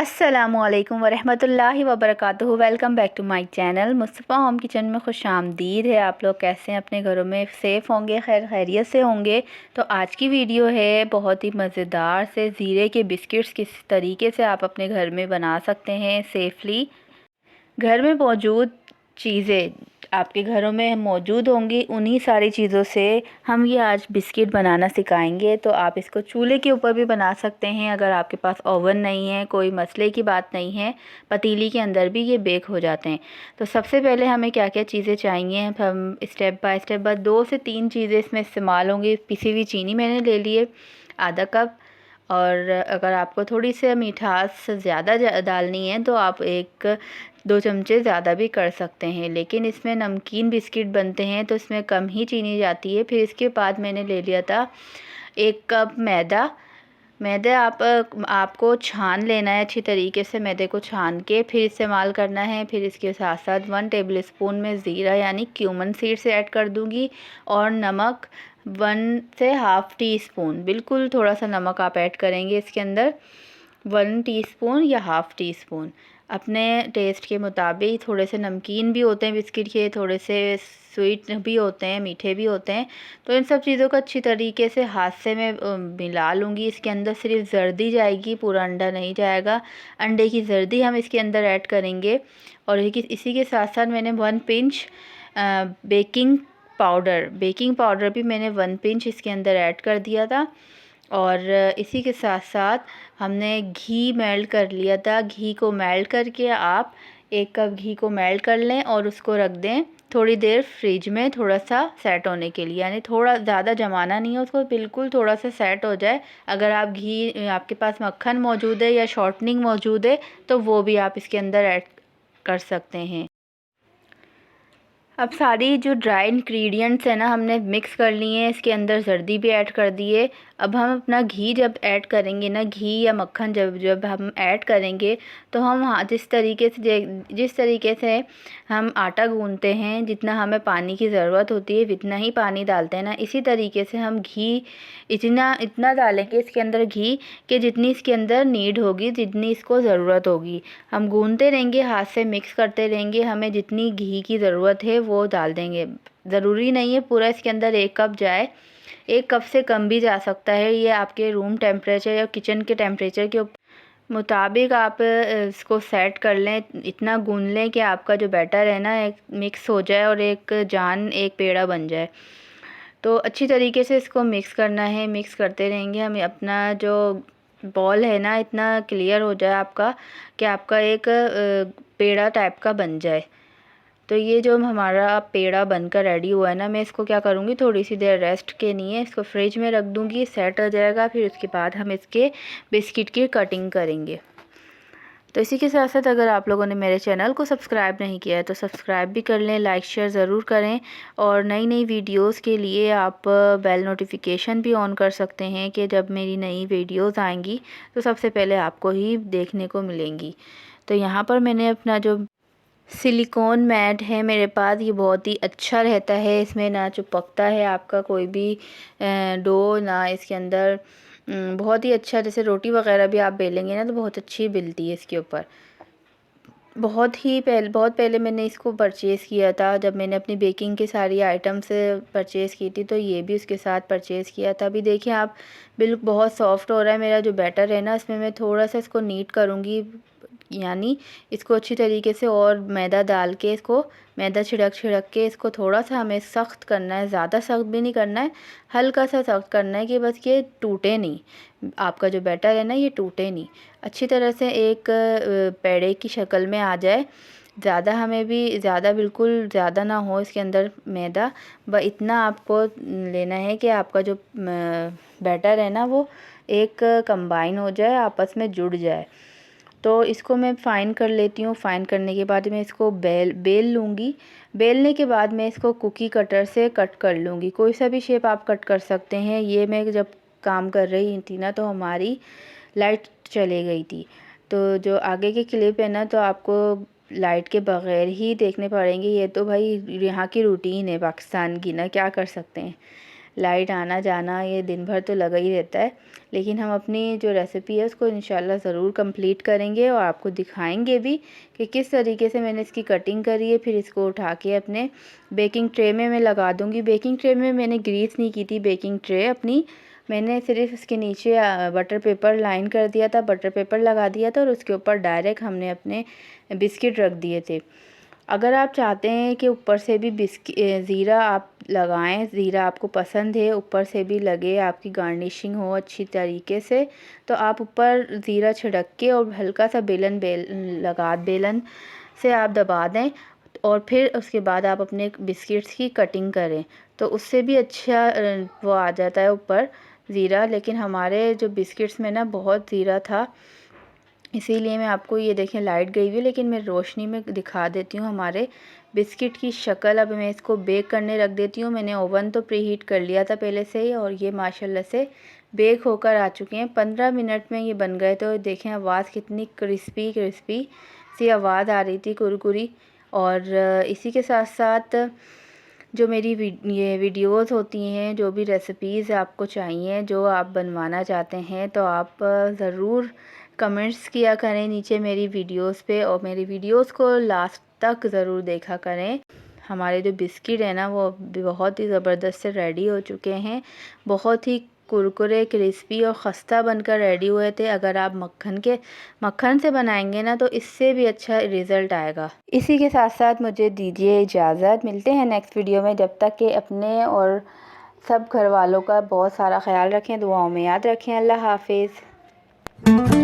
अस्सलामुअलैकुम वरहमतुल्लाहि वबरकातुहू। Welcome back to my channel Mustafa home kitchen में खुशामदीद है। आप लोग कैसे हैं? अपने घरों में सेफ़ होंगे, खैर खैरियत से होंगे। तो आज की वीडियो है बहुत ही मज़ेदार से ज़ीरे के बिस्किट्स किस तरीके से आप अपने घर में बना सकते हैं सेफ़ली। घर में मौजूद चीज़ें आपके घरों में मौजूद होंगी, उन्हीं सारी चीज़ों से हम ये आज बिस्किट बनाना सिखाएंगे। तो आप इसको चूल्हे के ऊपर भी बना सकते हैं, अगर आपके पास ओवन नहीं है, कोई मसले की बात नहीं है, पतीली के अंदर भी ये बेक हो जाते हैं। तो सबसे पहले हमें क्या क्या चीज़ें चाहिए, हम स्टेप बाय स्टेप बस 2 से 3 चीज़ें इसमें इस्तेमाल होंगी। पिसी हुई चीनी मैंने ले ली है आधा कप, और अगर आपको थोड़ी सी मिठास ज़्यादा डालनी है तो आप 1-2 चमचे ज़्यादा भी कर सकते हैं, लेकिन इसमें नमकीन बिस्किट बनते हैं तो इसमें कम ही चीनी जाती है। फिर इसके बाद मैंने ले लिया था 1 कप मैदा। मैदे आपको छान लेना है अच्छी तरीके से, मैदे को छान के फिर इस्तेमाल करना है। फिर इसके साथ साथ 1 टेबलस्पून में ज़ीरा यानी क्यूमन सीड्स ऐड कर दूँगी, और नमक 1 से हाफ़ टी स्पून, बिल्कुल थोड़ा सा नमक आप ऐड करेंगे इसके अंदर, 1 टीस्पून या हाफ़ टी स्पून अपने टेस्ट के मुताबिक। थोड़े से नमकीन भी होते हैं बिस्किट के, थोड़े से स्वीट भी होते हैं, मीठे भी होते हैं। तो इन सब चीज़ों को अच्छी तरीके से हाथ से मैं मिला लूँगी। इसके अंदर सिर्फ जर्दी जाएगी, पूरा अंडा नहीं जाएगा। अंडे की जर्दी हम इसके अंदर ऐड करेंगे। और इसी के साथ साथ मैंने 1 पिंच बेकिंग पाउडर भी मैंने 1 पिंच इसके अंदर ऐड कर दिया था। और इसी के साथ साथ हमने घी मेल्ट कर लिया था। घी को मेल्ट करके आप 1 कप घी को मेल्ट कर लें और उसको रख दें थोड़ी देर फ्रिज में, थोड़ा सा सेट होने के लिए। यानी थोड़ा ज़्यादा जमाना नहीं है उसको, बिल्कुल थोड़ा सा सेट हो जाए। अगर आपके पास मक्खन मौजूद है या शॉर्टनिंग मौजूद है तो वो भी आप इसके अंदर ऐड कर सकते हैं। अब सारी जो ड्राई इंग्रेडिएंट्स है ना हमने मिक्स कर लिए हैं, इसके अंदर जर्दी भी ऐड कर दिए। अब हम अपना घी जब ऐड करेंगे ना, घी या मक्खन जब हम ऐड करेंगे तो हम जिस तरीके से हम आटा गूंथते हैं, जितना हमें पानी की ज़रूरत होती है इतना ही पानी डालते हैं ना, इसी तरीके से हम घी इतना डालेंगे इसके अंदर घी कि जितनी इसके अंदर नीड होगी, जितनी इसको ज़रूरत होगी। हम गूंथते रहेंगे, हाथ से मिक्स करते रहेंगे, हमें जितनी घी की ज़रूरत है वो डाल देंगे। ज़रूरी नहीं है पूरा इसके अंदर 1 कप जाए, 1 कप से कम भी जा सकता है। ये आपके रूम टेम्परेचर या किचन के टेम्परेचर के मुताबिक आप इसको सेट कर लें। इतना गूंद लें कि आपका जो बैटर है ना एक मिक्स हो जाए और एक पेड़ा बन जाए। तो अच्छी तरीके से इसको मिक्स करना है, मिक्स करते रहेंगे। हमें अपना जो बॉल है ना इतना क्लियर हो जाए आपका कि आपका एक पेड़ा टाइप का बन जाए। तो ये जो हमारा पेड़ा बनकर रेडी हुआ है ना, मैं इसको क्या करूँगी, थोड़ी सी देर रेस्ट के लिए इसको फ्रिज में रख दूँगी, सेट हो जाएगा। फिर उसके बाद हम इसके बिस्किट की कटिंग करेंगे। तो इसी के साथ साथ अगर आप लोगों ने मेरे चैनल को सब्सक्राइब नहीं किया है तो सब्सक्राइब भी कर लें, लाइक शेयर ज़रूर करें। और नई नई वीडियोस के लिए आप बेल नोटिफिकेशन भी ऑन कर सकते हैं कि जब मेरी नई वीडियोस आएंगी तो सबसे पहले आपको ही देखने को मिलेंगी। तो यहाँ पर मैंने अपना जो सिलिकॉन मैट है मेरे पास, ये बहुत ही अच्छा रहता है। इसमें ना चिपकता है आपका कोई भी डो, ना इसके अंदर बहुत ही अच्छा, जैसे रोटी वगैरह भी आप बेलेंगे ना तो बहुत अच्छी बेलती है इसके ऊपर। बहुत पहले मैंने इसको परचेज़ किया था, जब मैंने अपनी बेकिंग की सारी आइटम्स परचेज़ की थी तो ये भी उसके साथ परचेज़ किया था। अभी देखिए आप, बिल्कुल बहुत सॉफ्ट हो रहा है मेरा जो बैटर है ना। इसमें मैं थोड़ा सा इसको नीट करूँगी, यानी इसको अच्छी तरीके से और मैदा डाल के इसको मैदा छिड़क के इसको थोड़ा सा हमें सख्त करना है, ज़्यादा सख्त भी नहीं करना है, हल्का सा सख्त करना है कि बस ये टूटे नहीं, आपका जो बैटर है ना ये टूटे नहीं, अच्छी तरह से एक पेड़े की शक्ल में आ जाए। ज़्यादा बिल्कुल ज़्यादा ना हो इसके अंदर मैदा, इतना आपको लेना है कि आपका जो बैटर है ना वो एक कंबाइन हो जाए, आपस में जुड़ जाए। तो इसको मैं फ़ाइन कर लेती हूँ। फ़ाइन करने के बाद मैं इसको बेल लूँगी। बेलने के बाद मैं इसको कुकी कटर से कट कर लूँगी। कोई सा भी शेप आप कट कर सकते हैं। ये मैं जब काम कर रही थी ना तो हमारी लाइट चली गई थी, तो जो आगे के क्लिप है ना तो आपको लाइट के बग़ैर ही देखने पड़ेंगे। ये तो भाई यहाँ की रूटीन है पाकिस्तान की ना, क्या कर सकते हैं। लाइट आना जाना ये दिन भर तो लगा ही रहता है, लेकिन हम अपनी जो रेसिपी है उसको इंशाल्लाह ज़रूर कंप्लीट करेंगे और आपको दिखाएंगे भी कि किस तरीके से मैंने इसकी कटिंग करी है। फिर इसको उठा के अपने बेकिंग ट्रे में मैं लगा दूँगी। बेकिंग ट्रे में मैंने ग्रीस नहीं की थी, बेकिंग ट्रे अपनी मैंने सिर्फ इसके नीचे बटर पेपर लाइन कर दिया था, बटर पेपर लगा दिया था और उसके ऊपर डायरेक्ट हमने अपने बिस्किट रख दिए थे। अगर आप चाहते हैं कि ऊपर से भी ज़ीरा आप लगाएं, ज़ीरा आपको पसंद है, ऊपर से भी लगे, आपकी गार्निशिंग हो अच्छी तरीके से, तो आप ऊपर ज़ीरा छिड़क के और हल्का सा बेलन से आप दबा दें और फिर उसके बाद आप अपने बिस्किट्स की कटिंग करें तो उससे भी अच्छा वो आ जाता है ऊपर ज़ीरा। लेकिन हमारे जो बिस्किट्स में ना बहुत ज़ीरा था, इसीलिए मैं आपको ये देखें लाइट गई हुई है लेकिन मैं रोशनी में दिखा देती हूँ हमारे बिस्किट की शक्ल। अब मैं इसको बेक करने रख देती हूँ। मैंने ओवन तो प्रीहीट कर लिया था पहले से ही और ये माशाल्लाह से बेक होकर आ चुके हैं। 15 मिनट में ये बन गए। तो देखें आवाज़ कितनी क्रिस्पी क्रिस्पी सी आवाज़ आ रही थी, कुरकुरी। और इसी के साथ साथ जो मेरी ये वीडियोस होती हैं, जो भी रेसिपीज़ आपको चाहिए, जो आप बनवाना चाहते हैं, तो आप ज़रूर कमेंट्स किया करें नीचे मेरी वीडियोस पे और मेरी वीडियोस को लास्ट तक ज़रूर देखा करें। हमारे जो बिस्किट है ना वो बहुत ही ज़बरदस्त से रेडी हो चुके हैं, बहुत ही कुरकुरे क्रिस्पी और ख़स्ता बनकर रेडी हुए थे। अगर आप मक्खन से बनाएंगे ना तो इससे भी अच्छा रिज़ल्ट आएगा। इसी के साथ साथ मुझे दीजिए इजाज़त, मिलते हैं नेक्स्ट वीडियो में। जब तक कि अपने और सब घर वालों का बहुत सारा ख्याल रखें, दुआओं में याद रखें। अल्लाह हाफिज़।